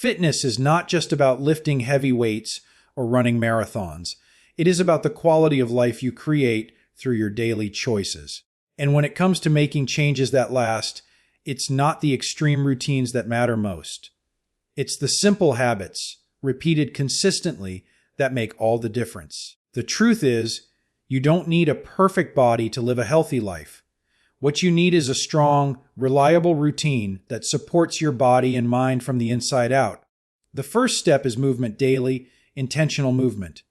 Fitness is not just about lifting heavy weights or running marathons. It is about the quality of life you create through your daily choices. And when it comes to making changes that last, it's not the extreme routines that matter most. It's the simple habits, repeated consistently, that make all the difference. The truth is, you don't need a perfect body to live a healthy life. What you need is a strong, reliable routine that supports your body and mind from the inside out. The first step is movement daily, intentional movement.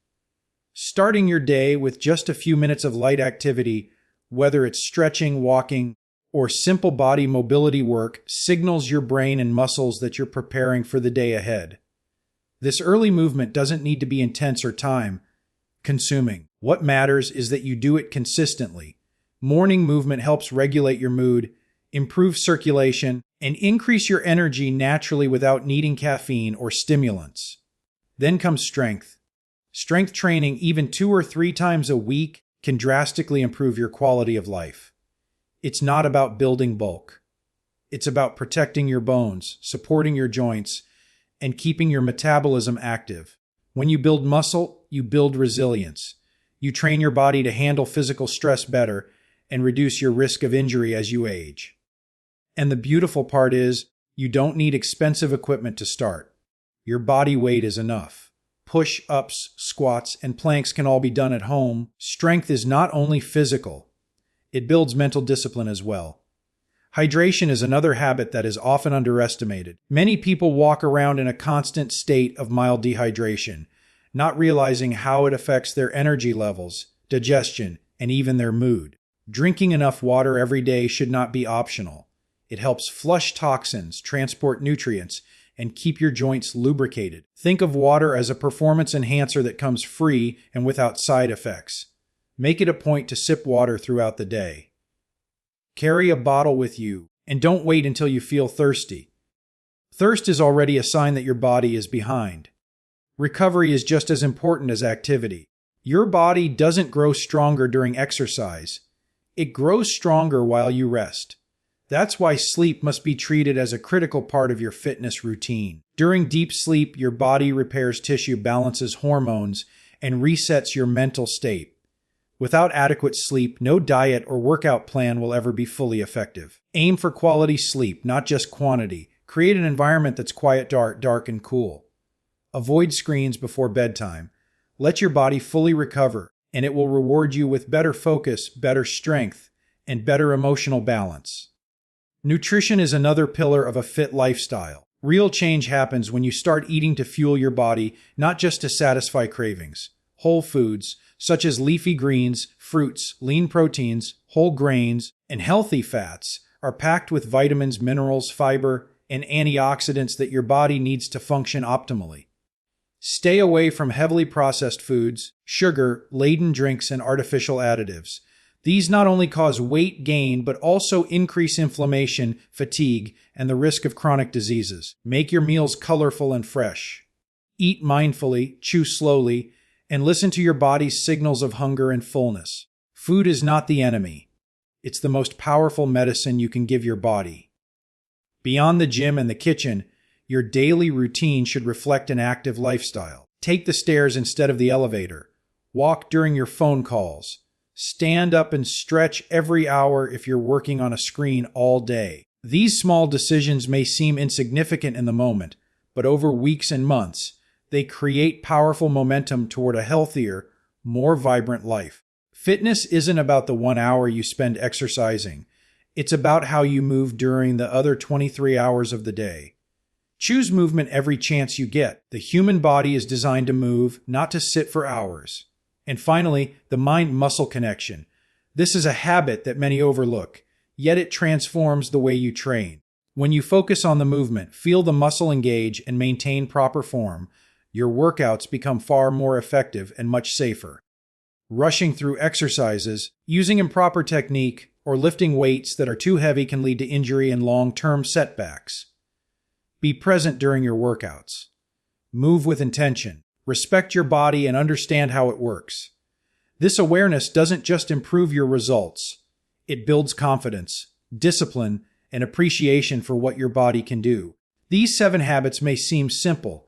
Starting your day with just a few minutes of light activity, whether it's stretching, walking, or simple body mobility work, signals your brain and muscles that you're preparing for the day ahead. This early movement doesn't need to be intense or time-consuming. What matters is that you do it consistently. Morning movement helps regulate your mood, improve circulation, and increase your energy naturally without needing caffeine or stimulants. Then comes strength. Strength training, even 2 or 3 times a week, can drastically improve your quality of life. It's not about building bulk. It's about protecting your bones, supporting your joints, and keeping your metabolism active. When you build muscle, you build resilience. You train your body to handle physical stress better and reduce your risk of injury as you age. And the beautiful part is, you don't need expensive equipment to start. Your body weight is enough. Push-ups, squats, and planks can all be done at home. Strength is not only physical, it builds mental discipline as well. Hydration is another habit that is often underestimated. Many people walk around in a constant state of mild dehydration, not realizing how it affects their energy levels, digestion, and even their mood. Drinking enough water every day should not be optional. It helps flush toxins, transport nutrients, and keep your joints lubricated. Think of water as a performance enhancer that comes free and without side effects. Make it a point to sip water throughout the day. Carry a bottle with you, and don't wait until you feel thirsty. Thirst is already a sign that your body is behind. Recovery is just as important as activity. Your body doesn't grow stronger during exercise. It grows stronger while you rest. That's why sleep must be treated as a critical part of your fitness routine. During deep sleep, your body repairs tissue, balances hormones, and resets your mental state. Without adequate sleep, no diet or workout plan will ever be fully effective. Aim for quality sleep, not just quantity. Create an environment that's quiet, dark, and cool. Avoid screens before bedtime. Let your body fully recover, and it will reward you with better focus, better strength, and better emotional balance. Nutrition is another pillar of a fit lifestyle. Real change happens when you start eating to fuel your body, not just to satisfy cravings. Whole foods, such as leafy greens, fruits, lean proteins, whole grains, and healthy fats, are packed with vitamins, minerals, fiber, and antioxidants that your body needs to function optimally. Stay away from heavily processed foods, sugar-laden drinks, and artificial additives. These not only cause weight gain, but also increase inflammation, fatigue, and the risk of chronic diseases. Make your meals colorful and fresh. Eat mindfully, chew slowly, and listen to your body's signals of hunger and fullness. Food is not the enemy. It's the most powerful medicine you can give your body. Beyond the gym and the kitchen, your daily routine should reflect an active lifestyle. Take the stairs instead of the elevator. Walk during your phone calls. Stand up and stretch every hour if you're working on a screen all day. These small decisions may seem insignificant in the moment, but over weeks and months, they create powerful momentum toward a healthier, more vibrant life. Fitness isn't about the 1 hour you spend exercising. It's about how you move during the other 23 hours of the day. Choose movement every chance you get. The human body is designed to move, not to sit for hours. And finally, the mind-muscle connection. This is a habit that many overlook, yet it transforms the way you train. When you focus on the movement, feel the muscle engage, and maintain proper form, your workouts become far more effective and much safer. Rushing through exercises, using improper technique, or lifting weights that are too heavy can lead to injury and long-term setbacks. Be present during your workouts. Move with intention. Respect your body and understand how it works. This awareness doesn't just improve your results. It builds confidence, discipline, and appreciation for what your body can do. These 7 habits may seem simple,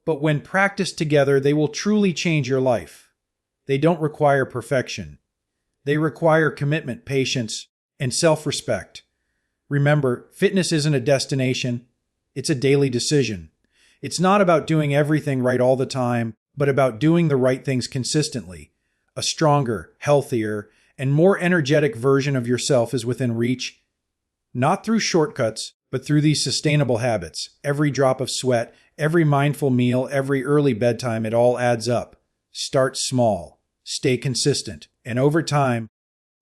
but when practiced together, they will truly change your life. They don't require perfection. They require commitment, patience, and self-respect. Remember, fitness isn't a destination, it's a daily decision. It's not about doing everything right all the time, but about doing the right things consistently. A stronger, healthier, and more energetic version of yourself is within reach, not through shortcuts, but through these sustainable habits. Every drop of sweat, every mindful meal, every early bedtime, it all adds up. Start small, stay consistent, and over time,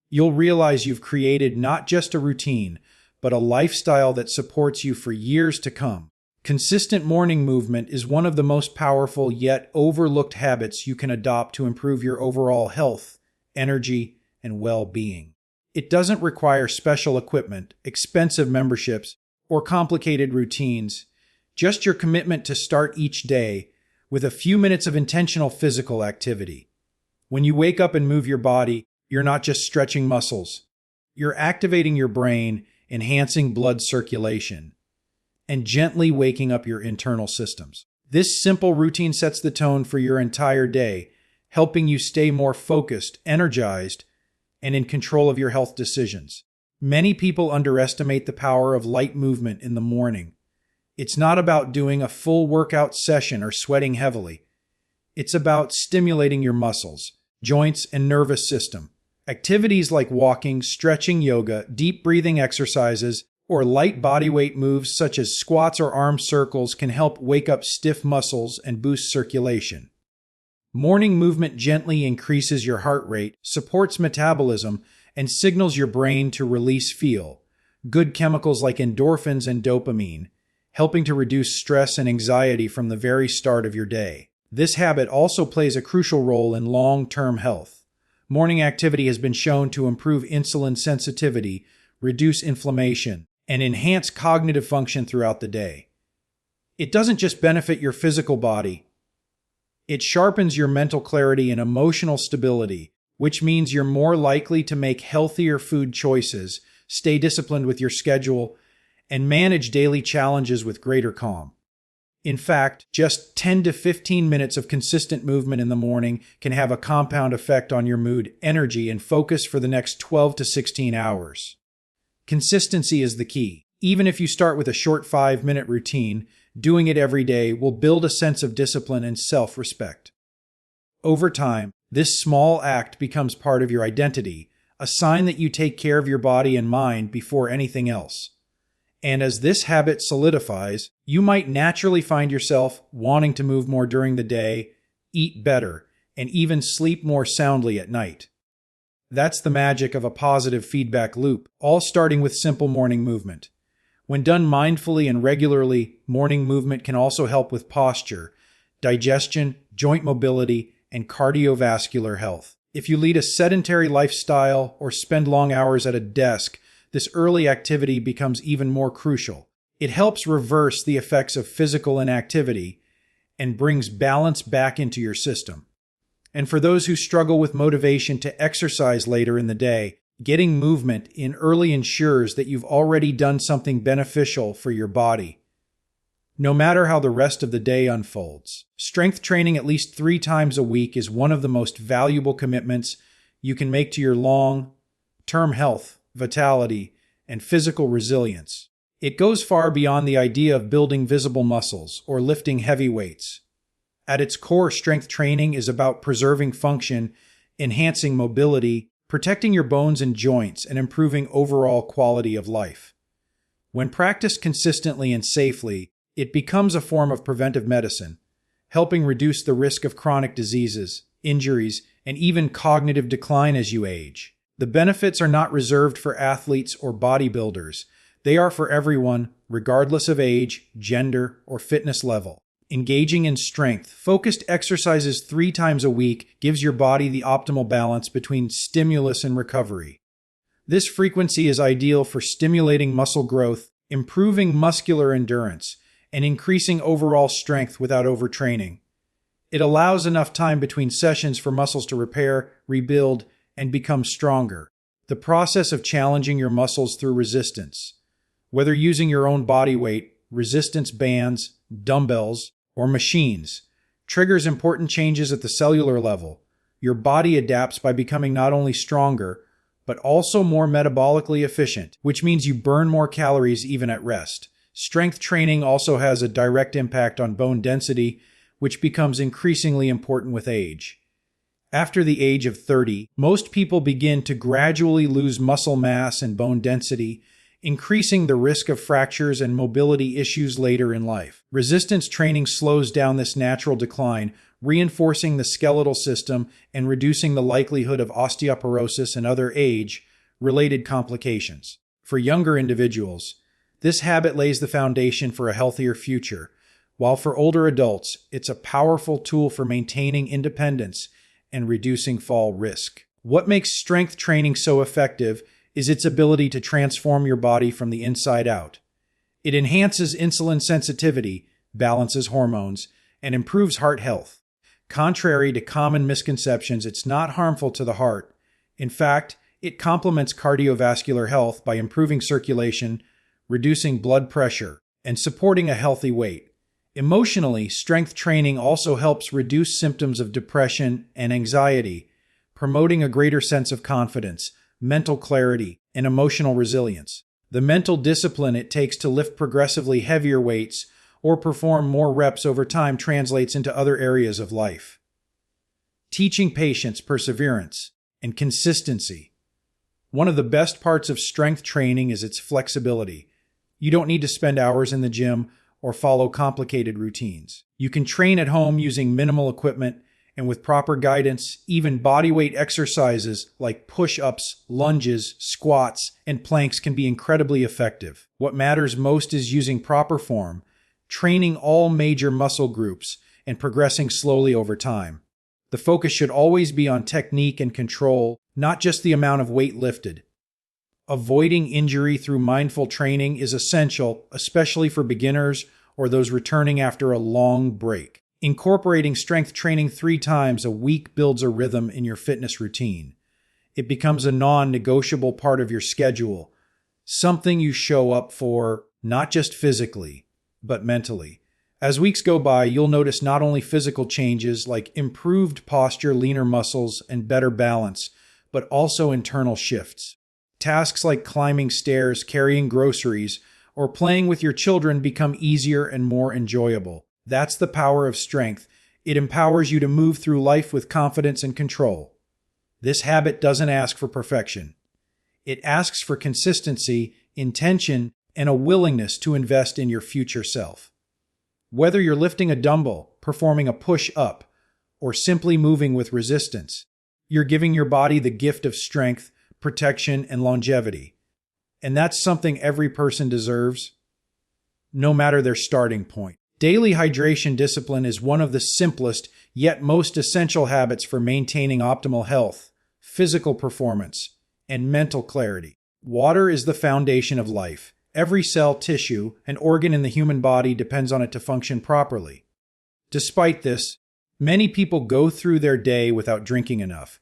you'll realize you've created not just a routine, but a lifestyle that supports you for years to come. Consistent morning movement is one of the most powerful yet overlooked habits you can adopt to improve your overall health, energy, and well-being. It doesn't require special equipment, expensive memberships, or complicated routines. Just your commitment to start each day with a few minutes of intentional physical activity. When you wake up and move your body, you're not just stretching muscles. You're activating your brain, enhancing blood circulation, and gently waking up your internal systems. This simple routine sets the tone for your entire day, helping you stay more focused, energized, and in control of your health decisions. Many people underestimate the power of light movement in the morning. It's not about doing a full workout session or sweating heavily. It's about stimulating your muscles, joints, and nervous system. Activities like walking, stretching, yoga, deep breathing exercises, or light bodyweight moves such as squats or arm circles can help wake up stiff muscles and boost circulation. Morning movement gently increases your heart rate, supports metabolism, and signals your brain to release good chemicals like endorphins and dopamine, helping to reduce stress and anxiety from the very start of your day. This habit also plays a crucial role in long-term health. Morning activity has been shown to improve insulin sensitivity, reduce inflammation, and enhance cognitive function throughout the day. It doesn't just benefit your physical body. It sharpens your mental clarity and emotional stability, which means you're more likely to make healthier food choices, stay disciplined with your schedule, and manage daily challenges with greater calm. In fact, just 10 to 15 minutes of consistent movement in the morning can have a compound effect on your mood, energy, and focus for the next 12 to 16 hours. Consistency is the key. Even if you start with a short 5-minute routine, doing it every day will build a sense of discipline and self-respect. Over time, this small act becomes part of your identity, a sign that you take care of your body and mind before anything else. And as this habit solidifies, you might naturally find yourself wanting to move more during the day, eat better, and even sleep more soundly at night. That's the magic of a positive feedback loop, all starting with simple morning movement. When done mindfully and regularly, morning movement can also help with posture, digestion, joint mobility, and cardiovascular health. If you lead a sedentary lifestyle or spend long hours at a desk, this early activity becomes even more crucial. It helps reverse the effects of physical inactivity and brings balance back into your system. And for those who struggle with motivation to exercise later in the day, getting movement in early ensures that you've already done something beneficial for your body. No matter how the rest of the day unfolds, strength training at least 3 times a week is one of the most valuable commitments you can make to your long-term health, vitality, and physical resilience. It goes far beyond the idea of building visible muscles or lifting heavy weights. At its core, strength training is about preserving function, enhancing mobility, protecting your bones and joints, and improving overall quality of life. When practiced consistently and safely, it becomes a form of preventive medicine, helping reduce the risk of chronic diseases, injuries, and even cognitive decline as you age. The benefits are not reserved for athletes or bodybuilders. They are for everyone, regardless of age, gender, or fitness level. Engaging in strength-focused exercises 3 times a week gives your body the optimal balance between stimulus and recovery. This frequency is ideal for stimulating muscle growth, improving muscular endurance, and increasing overall strength without overtraining. It allows enough time between sessions for muscles to repair, rebuild, and become stronger. The process of challenging your muscles through resistance, whether using your own body weight resistance bands, dumbbells, or machines, triggers important changes at the cellular level. Your body adapts by becoming not only stronger, but also more metabolically efficient, which means you burn more calories even at rest. Strength training also has a direct impact on bone density, which becomes increasingly important with age. After the age of 30, most people begin to gradually lose muscle mass and bone density, increasing the risk of fractures and mobility issues later in life. Resistance training slows down this natural decline, reinforcing the skeletal system and reducing the likelihood of osteoporosis and other age-related complications. For younger individuals, this habit lays the foundation for a healthier future, while for older adults, it's a powerful tool for maintaining independence and reducing fall risk. What makes strength training so effective is its ability to transform your body from the inside out. It enhances insulin sensitivity, balances hormones, and improves heart health. Contrary to common misconceptions, it's not harmful to the heart. In fact, it complements cardiovascular health by improving circulation, reducing blood pressure, and supporting a healthy weight. Emotionally, strength training also helps reduce symptoms of depression and anxiety, promoting a greater sense of confidence, mental clarity, and emotional resilience. The mental discipline it takes to lift progressively heavier weights or perform more reps over time translates into other areas of life. Teaching patience, perseverance, and consistency. One of the best parts of strength training is its flexibility. You don't need to spend hours in the gym or follow complicated routines. You can train at home using minimal equipment, and with proper guidance, even bodyweight exercises like push-ups, lunges, squats, and planks can be incredibly effective. What matters most is using proper form, training all major muscle groups, and progressing slowly over time. The focus should always be on technique and control, not just the amount of weight lifted. Avoiding injury through mindful training is essential, especially for beginners or those returning after a long break. Incorporating strength training 3 times a week builds a rhythm in your fitness routine. It becomes a non-negotiable part of your schedule, something you show up for not just physically, but mentally. As weeks go by, you'll notice not only physical changes like improved posture, leaner muscles, and better balance, but also internal shifts. Tasks like climbing stairs, carrying groceries, or playing with your children become easier and more enjoyable. That's the power of strength. It empowers you to move through life with confidence and control. This habit doesn't ask for perfection. It asks for consistency, intention, and a willingness to invest in your future self. Whether you're lifting a dumbbell, performing a push-up, or simply moving with resistance, you're giving your body the gift of strength, protection, and longevity. And that's something every person deserves, no matter their starting point. Daily hydration discipline is one of the simplest yet most essential habits for maintaining optimal health, physical performance, and mental clarity. Water is the foundation of life. Every cell, tissue, and organ in the human body depends on it to function properly. Despite this, many people go through their day without drinking enough,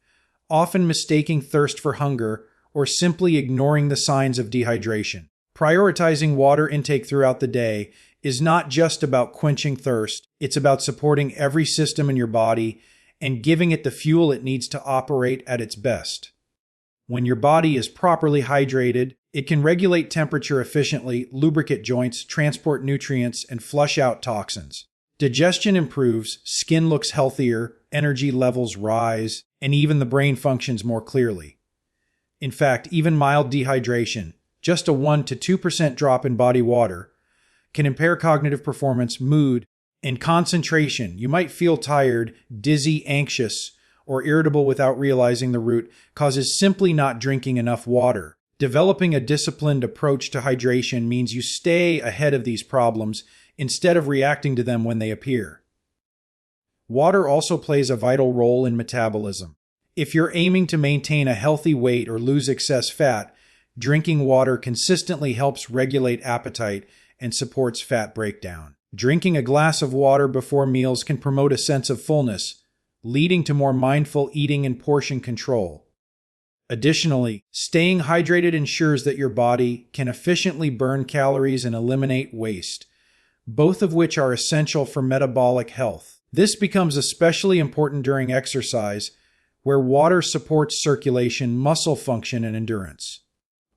often mistaking thirst for hunger or simply ignoring the signs of dehydration. Prioritizing water intake throughout the day is not just about quenching thirst, it's about supporting every system in your body and giving it the fuel it needs to operate at its best. When your body is properly hydrated, it can regulate temperature efficiently, lubricate joints, transport nutrients, and flush out toxins. Digestion improves, skin looks healthier, energy levels rise, and even the brain functions more clearly. In fact, even mild dehydration, just a 1 to 2% drop in body water, can impair cognitive performance, mood, and concentration. You might feel tired, dizzy, anxious, or irritable without realizing the root causes simply not drinking enough water. Developing a disciplined approach to hydration means you stay ahead of these problems instead of reacting to them when they appear. Water also plays a vital role in metabolism. If you're aiming to maintain a healthy weight or lose excess fat, drinking water consistently helps regulate appetite and supports fat breakdown. Drinking a glass of water before meals can promote a sense of fullness, leading to more mindful eating and portion control. Additionally, staying hydrated ensures that your body can efficiently burn calories and eliminate waste, both of which are essential for metabolic health. This becomes especially important during exercise, where water supports circulation, muscle function, and endurance.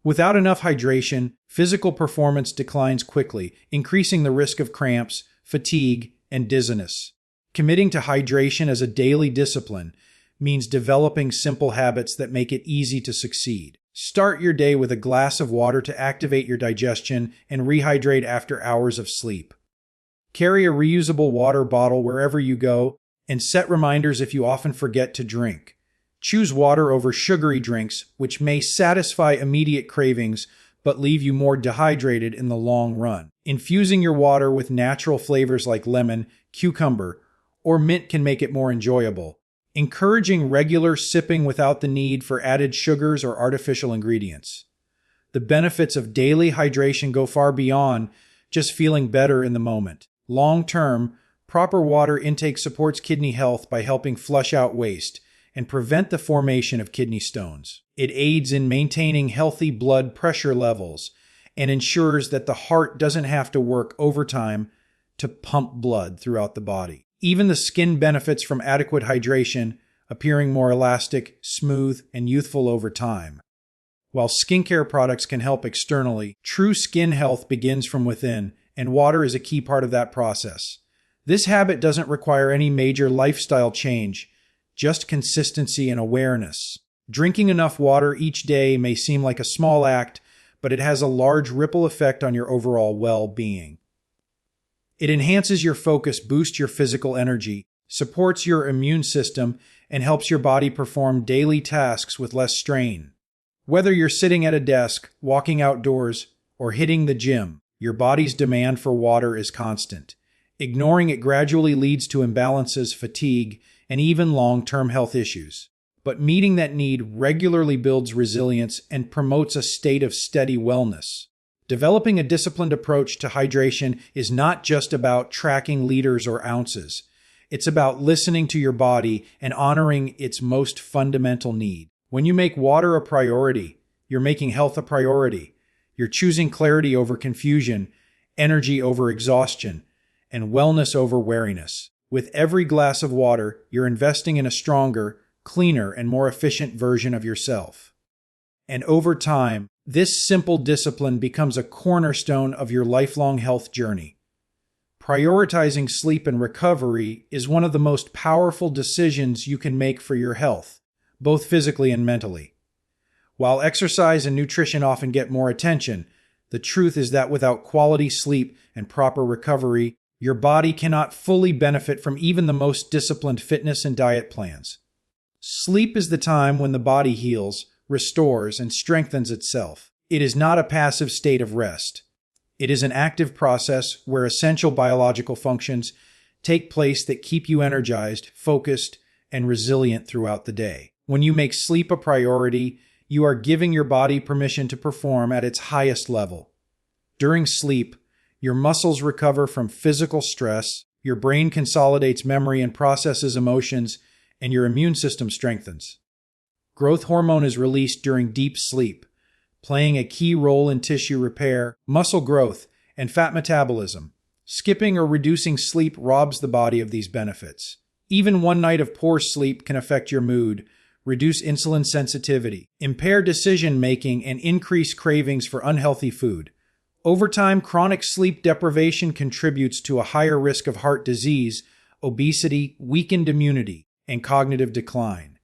Without enough hydration, physical performance declines quickly, increasing the risk of cramps, fatigue, and dizziness. Committing to hydration as a daily discipline means developing simple habits that make it easy to succeed. Start your day with a glass of water to activate your digestion and rehydrate after hours of sleep. Carry a reusable water bottle wherever you go and set reminders if you often forget to drink. Choose water over sugary drinks, which may satisfy immediate cravings but leave you more dehydrated in the long run. Infusing your water with natural flavors like lemon, cucumber, or mint can make it more enjoyable, encouraging regular sipping without the need for added sugars or artificial ingredients. The benefits of daily hydration go far beyond just feeling better in the moment. Long-term, proper water intake supports kidney health by helping flush out waste and prevent the formation of kidney stones. It aids in maintaining healthy blood pressure levels and ensures that the heart doesn't have to work overtime to pump blood throughout the body. Even the skin benefits from adequate hydration, appearing more elastic, smooth, and youthful over time. While skincare products can help externally, true skin health begins from within, and water is a key part of that process. This habit doesn't require any major lifestyle change, just consistency and awareness. Drinking enough water each day may seem like a small act, but it has a large ripple effect on your overall well-being. It enhances your focus, boosts your physical energy, supports your immune system, and helps your body perform daily tasks with less strain. Whether you're sitting at a desk, walking outdoors, or hitting the gym, your body's demand for water is constant. Ignoring it gradually leads to imbalances, fatigue, and even long-term health issues. But meeting that need regularly builds resilience and promotes a state of steady wellness. Developing a disciplined approach to hydration is not just about tracking liters or ounces. It's about listening to your body and honoring its most fundamental need. When you make water a priority, you're making health a priority. You're choosing clarity over confusion, energy over exhaustion, and wellness over weariness. With every glass of water, you're investing in a stronger, cleaner, and more efficient version of yourself. And over time, this simple discipline becomes a cornerstone of your lifelong health journey. Prioritizing sleep and recovery is one of the most powerful decisions you can make for your health, both physically and mentally. While exercise and nutrition often get more attention, the truth is that without quality sleep and proper recovery, your body cannot fully benefit from even the most disciplined fitness and diet plans. Sleep is the time when the body heals, restores, and strengthens itself. It is not a passive state of rest. It is an active process where essential biological functions take place that keep you energized, focused, and resilient throughout the day. When you make sleep a priority, you are giving your body permission to perform at its highest level. During sleep, your muscles recover from physical stress, your brain consolidates memory and processes emotions, and your immune system strengthens. Growth hormone is released during deep sleep, playing a key role in tissue repair, muscle growth, and fat metabolism. Skipping or reducing sleep robs the body of these benefits. Even one night of poor sleep can affect your mood, reduce insulin sensitivity, impair decision-making, and increase cravings for unhealthy food. Over time, chronic sleep deprivation contributes to a higher risk of heart disease, obesity, weakened immunity, and cognitive decline.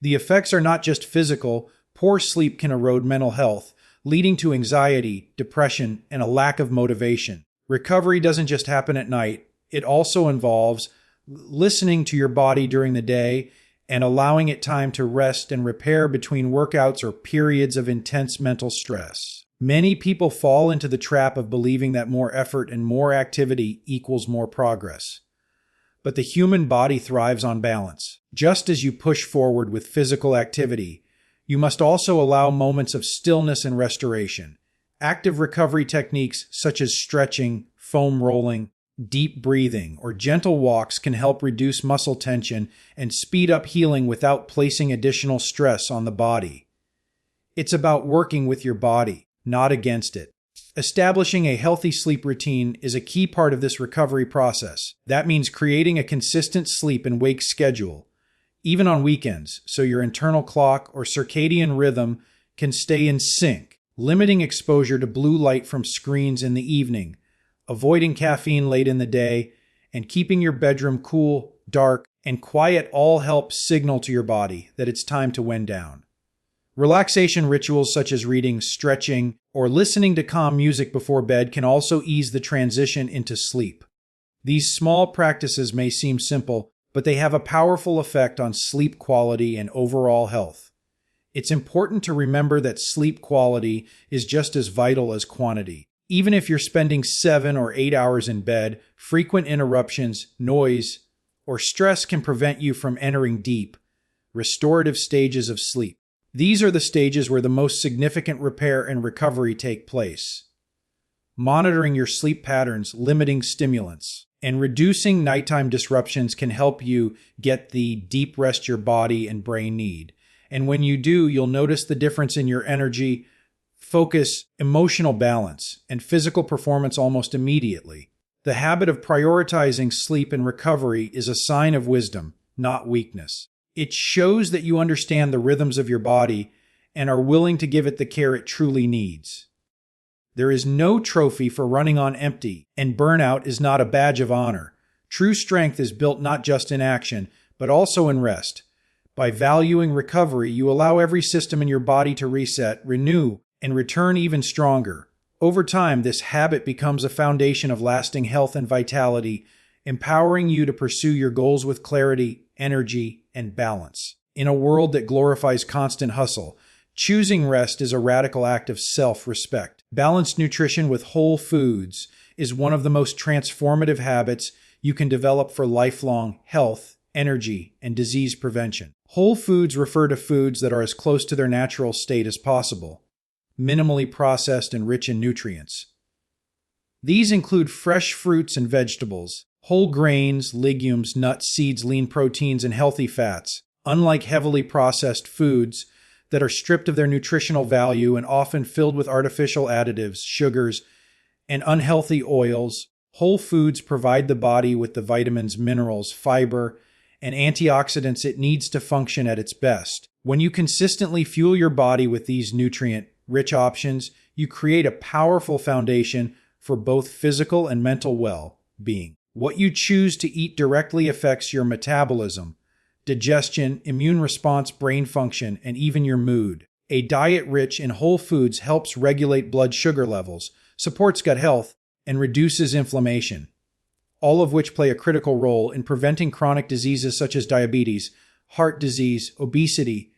The effects are not just physical. Poor sleep can erode mental health, leading to anxiety, depression, and a lack of motivation. Recovery doesn't just happen at night. It also involves listening to your body during the day and allowing it time to rest and repair between workouts or periods of intense mental stress. Many people fall into the trap of believing that more effort and more activity equals more progress. But the human body thrives on balance. Just as you push forward with physical activity, you must also allow moments of stillness and restoration. Active recovery techniques such as stretching, foam rolling, deep breathing, or gentle walks can help reduce muscle tension and speed up healing without placing additional stress on the body. It's about working with your body, not against it. Establishing a healthy sleep routine is a key part of this recovery process. That means creating a consistent sleep and wake schedule, even on weekends, so your internal clock or circadian rhythm can stay in sync. Limiting exposure to blue light from screens in the evening, avoiding caffeine late in the day, and keeping your bedroom cool, dark, and quiet all help signal to your body that it's time to wind down. Relaxation rituals such as reading, stretching, or listening to calm music before bed can also ease the transition into sleep. These small practices may seem simple, but they have a powerful effect on sleep quality and overall health. It's important to remember that sleep quality is just as vital as quantity. Even if you're spending 7 or 8 hours in bed, frequent interruptions, noise, or stress can prevent you from entering deep, restorative stages of sleep. These are the stages where the most significant repair and recovery take place. Monitoring your sleep patterns, limiting stimulants, and reducing nighttime disruptions can help you get the deep rest your body and brain need. And when you do, you'll notice the difference in your energy, focus, emotional balance, and physical performance almost immediately. The habit of prioritizing sleep and recovery is a sign of wisdom, not weakness. It shows that you understand the rhythms of your body and are willing to give it the care it truly needs. There is no trophy for running on empty, and burnout is not a badge of honor. True strength is built not just in action, but also in rest. By valuing recovery, you allow every system in your body to reset, renew, and return even stronger. Over time, this habit becomes a foundation of lasting health and vitality, empowering you to pursue your goals with clarity, energy, and balance. In a world that glorifies constant hustle, choosing rest is a radical act of self-respect. Balanced nutrition with whole foods is one of the most transformative habits you can develop for lifelong health, energy, and disease prevention. Whole foods refer to foods that are as close to their natural state as possible, minimally processed and rich in nutrients. These include fresh fruits and vegetables, whole grains, legumes, nuts, seeds, lean proteins, and healthy fats, unlike heavily processed foods that are stripped of their nutritional value and often filled with artificial additives, sugars, and unhealthy oils. Whole foods provide the body with the vitamins, minerals, fiber, and antioxidants it needs to function at its best. When you consistently fuel your body with these nutrient-rich options, you create a powerful foundation for both physical and mental well-being. What you choose to eat directly affects your metabolism, digestion, immune response, brain function, and even your mood. A diet rich in whole foods helps regulate blood sugar levels, supports gut health, and reduces inflammation, all of which play a critical role in preventing chronic diseases such as diabetes, heart disease, obesity,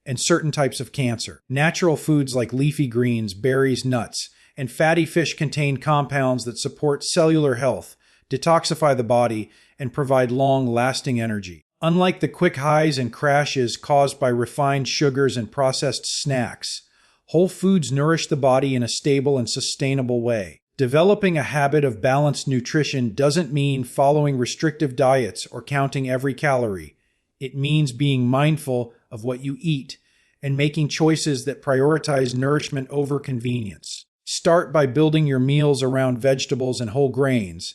and certain types of cancer. Natural foods like leafy greens, berries, nuts, and fatty fish contain compounds that support cellular health, detoxify the body, and provide long-lasting energy. Unlike the quick highs and crashes caused by refined sugars and processed snacks, whole foods nourish the body in a stable and sustainable way. Developing a habit of balanced nutrition doesn't mean following restrictive diets or counting every calorie. It means being mindful of what you eat and making choices that prioritize nourishment over convenience. Start by building your meals around vegetables and whole grains.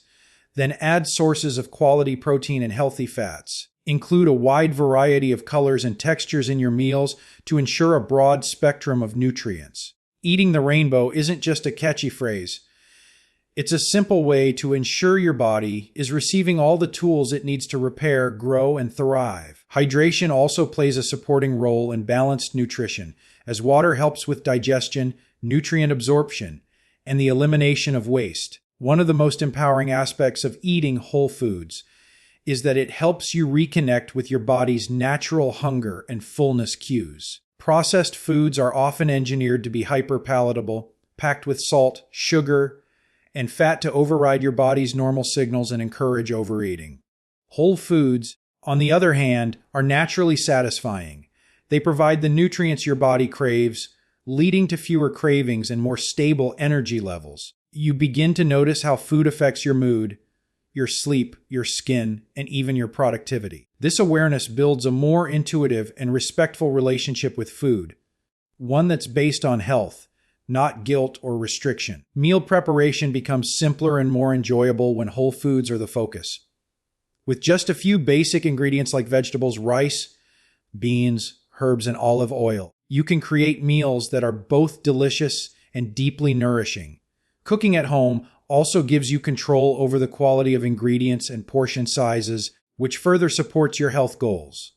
Then add sources of quality protein and healthy fats. Include a wide variety of colors and textures in your meals to ensure a broad spectrum of nutrients. Eating the rainbow isn't just a catchy phrase. It's a simple way to ensure your body is receiving all the tools it needs to repair, grow, and thrive. Hydration also plays a supporting role in balanced nutrition, as water helps with digestion, nutrient absorption, and the elimination of waste. One of the most empowering aspects of eating whole foods is that it helps you reconnect with your body's natural hunger and fullness cues. Processed foods are often engineered to be hyperpalatable, packed with salt, sugar, and fat to override your body's normal signals and encourage overeating. Whole foods, on the other hand, are naturally satisfying. They provide the nutrients your body craves, leading to fewer cravings and more stable energy levels. You begin to notice how food affects your mood, your sleep, your skin, and even your productivity. This awareness builds a more intuitive and respectful relationship with food, one that's based on health, not guilt or restriction. Meal preparation becomes simpler and more enjoyable when whole foods are the focus. With just a few basic ingredients like vegetables, rice, beans, herbs, and olive oil, you can create meals that are both delicious and deeply nourishing. Cooking at home also gives you control over the quality of ingredients and portion sizes, which further supports your health goals.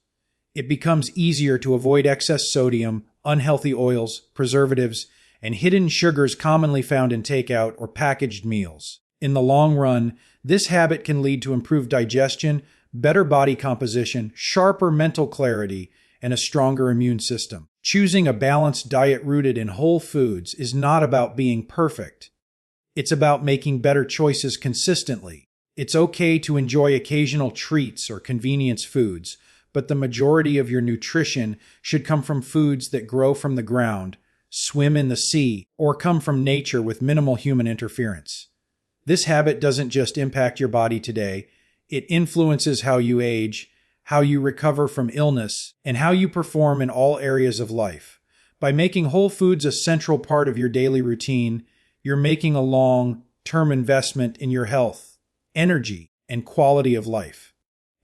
It becomes easier to avoid excess sodium, unhealthy oils, preservatives, and hidden sugars commonly found in takeout or packaged meals. In the long run, this habit can lead to improved digestion, better body composition, sharper mental clarity, and a stronger immune system. Choosing a balanced diet rooted in whole foods is not about being perfect. It's about making better choices consistently. It's okay to enjoy occasional treats or convenience foods, but the majority of your nutrition should come from foods that grow from the ground, swim in the sea, or come from nature with minimal human interference. This habit doesn't just impact your body today, it influences how you age, how you recover from illness, and how you perform in all areas of life. By making whole foods a central part of your daily routine, you're making a long-term investment in your health, energy, and quality of life.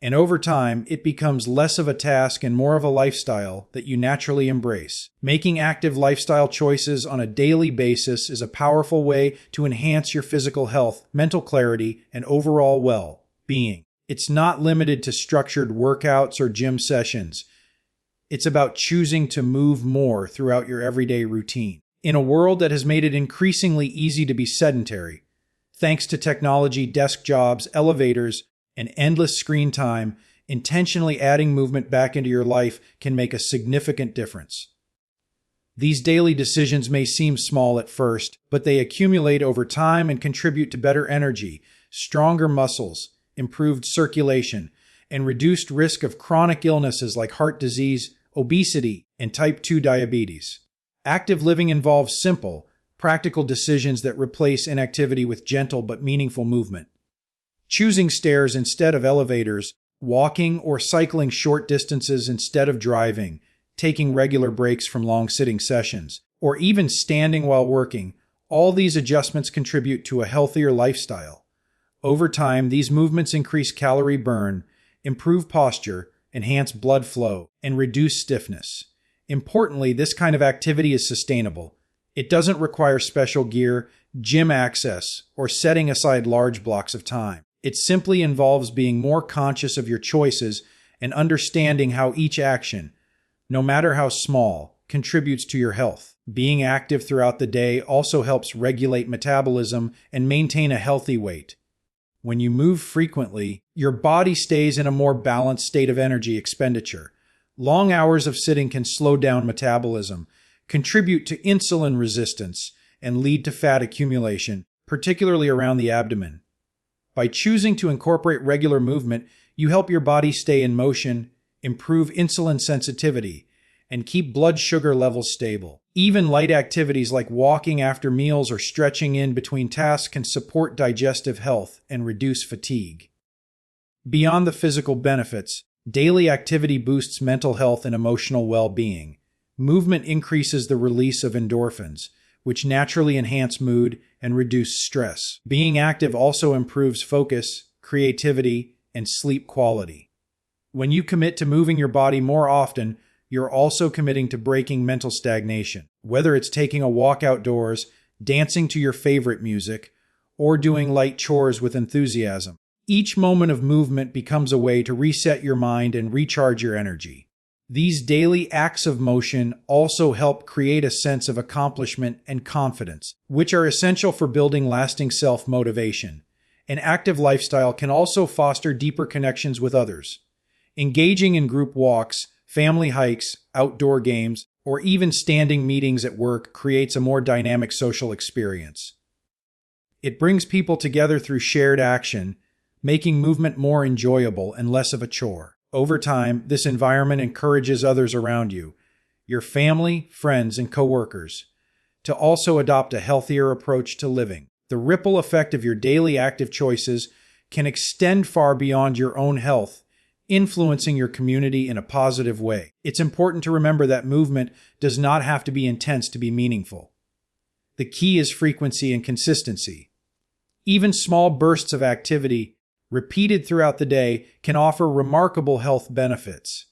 And over time, it becomes less of a task and more of a lifestyle that you naturally embrace. Making active lifestyle choices on a daily basis is a powerful way to enhance your physical health, mental clarity, and overall well-being. It's not limited to structured workouts or gym sessions. It's about choosing to move more throughout your everyday routine. In a world that has made it increasingly easy to be sedentary, thanks to technology, desk jobs, elevators, and endless screen time, intentionally adding movement back into your life can make a significant difference. These daily decisions may seem small at first, but they accumulate over time and contribute to better energy, stronger muscles, improved circulation, and reduced risk of chronic illnesses like heart disease, obesity, and type 2 diabetes. Active living involves simple, practical decisions that replace inactivity with gentle but meaningful movement. Choosing stairs instead of elevators, walking or cycling short distances instead of driving, taking regular breaks from long sitting sessions, or even standing while working, all these adjustments contribute to a healthier lifestyle. Over time, these movements increase calorie burn, improve posture, enhance blood flow, and reduce stiffness. Importantly, this kind of activity is sustainable. It doesn't require special gear, gym access, or setting aside large blocks of time. It simply involves being more conscious of your choices and understanding how each action, no matter how small, contributes to your health. Being active throughout the day also helps regulate metabolism and maintain a healthy weight. When you move frequently, your body stays in a more balanced state of energy expenditure. Long hours of sitting can slow down metabolism, contribute to insulin resistance, and lead to fat accumulation, particularly around the abdomen. By choosing to incorporate regular movement, you help your body stay in motion, improve insulin sensitivity, and keep blood sugar levels stable. Even light activities like walking after meals or stretching in between tasks can support digestive health and reduce fatigue. Beyond the physical benefits, daily activity boosts mental health and emotional well-being. Movement increases the release of endorphins, which naturally enhance mood and reduce stress. Being active also improves focus, creativity, and sleep quality. When you commit to moving your body more often, you're also committing to breaking mental stagnation. Whether it's taking a walk outdoors, dancing to your favorite music, or doing light chores with enthusiasm, each moment of movement becomes a way to reset your mind and recharge your energy. These daily acts of motion also help create a sense of accomplishment and confidence, which are essential for building lasting self-motivation. An active lifestyle can also foster deeper connections with others. Engaging in group walks, family hikes, outdoor games, or even standing meetings at work creates a more dynamic social experience. It brings people together through shared action, making movement more enjoyable and less of a chore. Over time, this environment encourages others around you, your family, friends, and coworkers, to also adopt a healthier approach to living. The ripple effect of your daily active choices can extend far beyond your own health, influencing your community in a positive way. It's important to remember that movement does not have to be intense to be meaningful. The key is frequency and consistency. Even small bursts of activity, repeated throughout the day, can offer remarkable health benefits.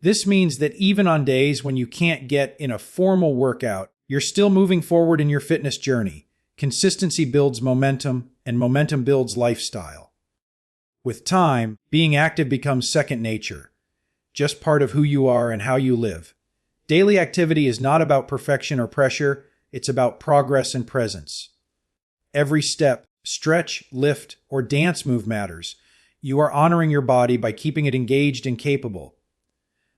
This means that even on days when you can't get in a formal workout, you're still moving forward in your fitness journey. Consistency builds momentum, and momentum builds lifestyle. With time, being active becomes second nature, just part of who you are and how you live. Daily activity is not about perfection or pressure, it's about progress and presence. Every step, stretch, lift, or dance move matters. You are honoring your body by keeping it engaged and capable.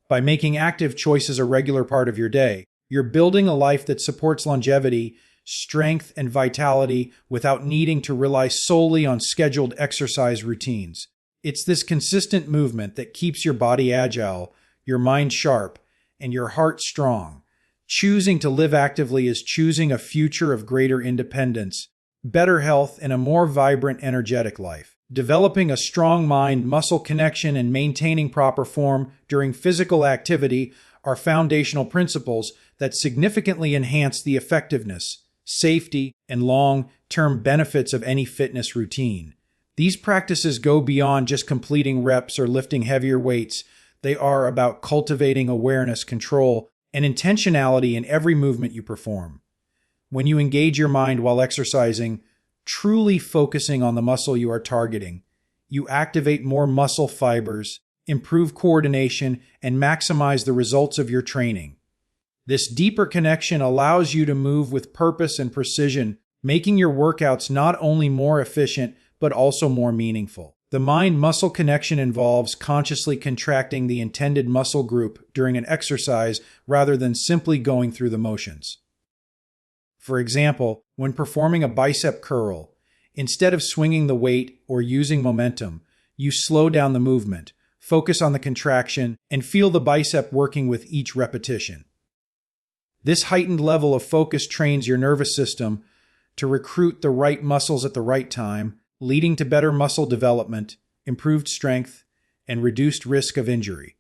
By making active choices a regular part of your day, you're building a life that supports longevity, strength, and vitality without needing to rely solely on scheduled exercise routines. It's this consistent movement that keeps your body agile, your mind sharp, and your heart strong. Choosing to live actively is choosing a future of greater independence, better health, and a more vibrant, energetic life. Developing a strong mind-muscle connection and maintaining proper form during physical activity are foundational principles that significantly enhance the effectiveness, safety, and long-term benefits of any fitness routine. These practices go beyond just completing reps or lifting heavier weights. They are about cultivating awareness, control, and intentionality in every movement you perform. When you engage your mind while exercising, truly focusing on the muscle you are targeting, you activate more muscle fibers, improve coordination, and maximize the results of your training. This deeper connection allows you to move with purpose and precision, making your workouts not only more efficient, but also more meaningful. The mind-muscle connection involves consciously contracting the intended muscle group during an exercise rather than simply going through the motions. For example, when performing a bicep curl, instead of swinging the weight or using momentum, you slow down the movement, focus on the contraction, and feel the bicep working with each repetition. This heightened level of focus trains your nervous system to recruit the right muscles at the right time, leading to better muscle development, improved strength, and reduced risk of injury.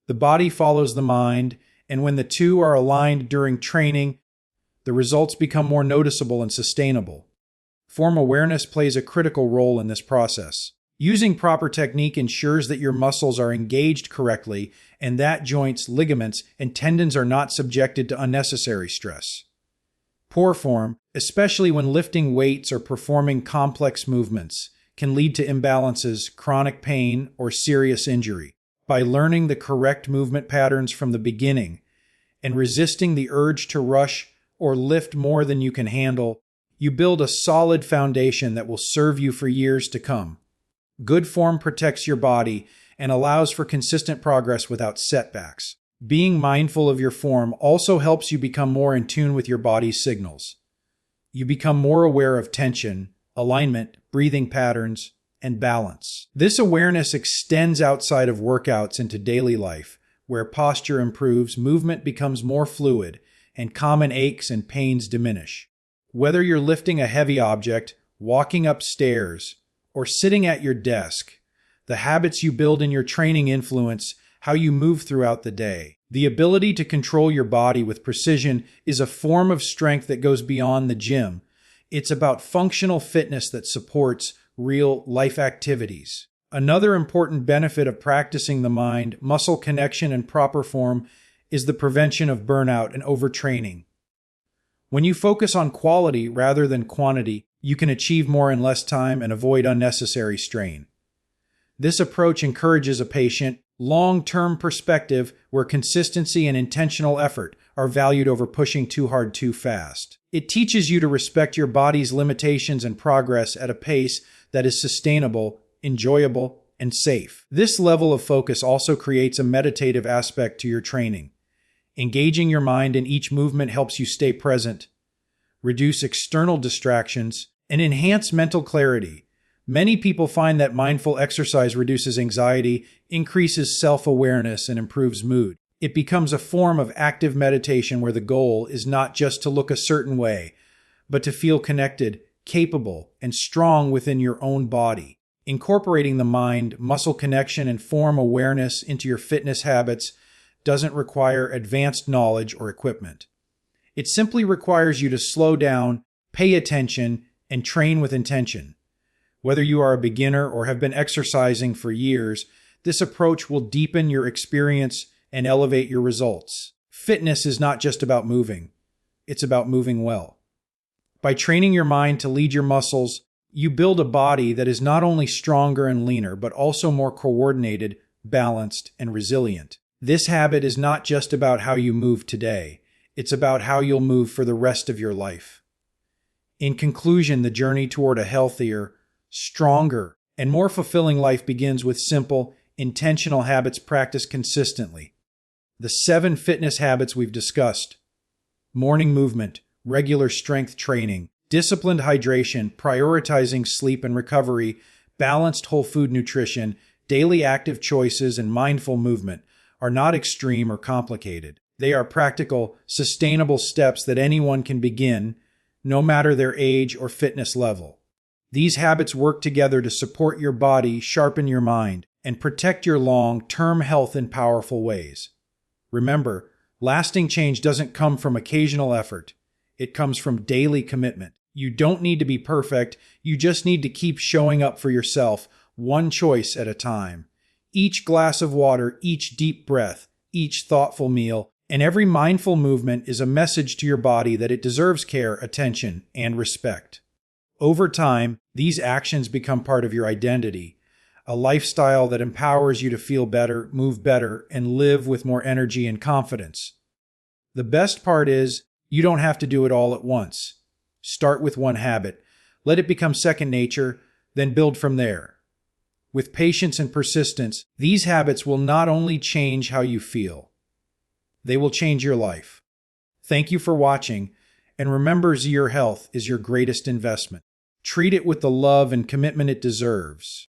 The body follows the mind, and when the two are aligned during training, the results become more noticeable and sustainable. Form awareness plays a critical role in this process. Using proper technique ensures that your muscles are engaged correctly and that joints, ligaments, and tendons are not subjected to unnecessary stress. Poor form, especially when lifting weights or performing complex movements, can lead to imbalances, chronic pain, or serious injury. By learning the correct movement patterns from the beginning and resisting the urge to rush or lift more than you can handle, you build a solid foundation that will serve you for years to come. Good form protects your body and allows for consistent progress without setbacks. Being mindful of your form also helps you become more in tune with your body's signals. You become more aware of tension, alignment, breathing patterns, and balance. This awareness extends outside of workouts into daily life, where posture improves, movement becomes more fluid, and common aches and pains diminish. Whether you're lifting a heavy object, walking upstairs, or sitting at your desk, the habits you build in your training influence how you move throughout the day. The ability to control your body with precision is a form of strength that goes beyond the gym. It's about functional fitness that supports real life activities. Another important benefit of practicing the mind, muscle connection, and proper form is the prevention of burnout and overtraining. When you focus on quality rather than quantity, you can achieve more in less time and avoid unnecessary strain. This approach encourages a patient, long-term perspective where consistency and intentional effort are valued over pushing too hard too fast. It teaches you to respect your body's limitations and progress at a pace that is sustainable, enjoyable, and safe. This level of focus also creates a meditative aspect to your training. Engaging your mind in each movement helps you stay present, reduce external distractions, and enhance mental clarity. Many people find that mindful exercise reduces anxiety, increases self-awareness, and improves mood. It becomes a form of active meditation where the goal is not just to look a certain way, but to feel connected, capable, and strong within your own body. Incorporating the mind, muscle connection, and form awareness into your fitness habits doesn't require advanced knowledge or equipment. It simply requires you to slow down, pay attention, and train with intention. Whether you are a beginner or have been exercising for years, this approach will deepen your experience and elevate your results. Fitness is not just about moving. It's about moving well. By training your mind to lead your muscles, you build a body that is not only stronger and leaner, but also more coordinated, balanced, and resilient. This habit is not just about how you move today. It's about how you'll move for the rest of your life. In conclusion, the journey toward a healthier, stronger, and more fulfilling life begins with simple, intentional habits practiced consistently. The 7 fitness habits we've discussed: morning movement, regular strength training, disciplined hydration, prioritizing sleep and recovery, balanced whole food nutrition, daily active choices, and mindful movement, are not extreme or complicated. They are practical, sustainable steps that anyone can begin, no matter their age or fitness level. These habits work together to support your body, sharpen your mind, and protect your long-term health in powerful ways. Remember, lasting change doesn't come from occasional effort. It comes from daily commitment. You don't need to be perfect. You just need to keep showing up for yourself, one choice at a time. Each glass of water, each deep breath, each thoughtful meal, and every mindful movement is a message to your body that it deserves care, attention, and respect. Over time, these actions become part of your identity, a lifestyle that empowers you to feel better, move better, and live with more energy and confidence. The best part is, you don't have to do it all at once. Start with one habit, let it become second nature, then build from there. With patience and persistence, these habits will not only change how you feel, they will change your life. Thank you for watching, and remember, your health is your greatest investment. Treat it with the love and commitment it deserves.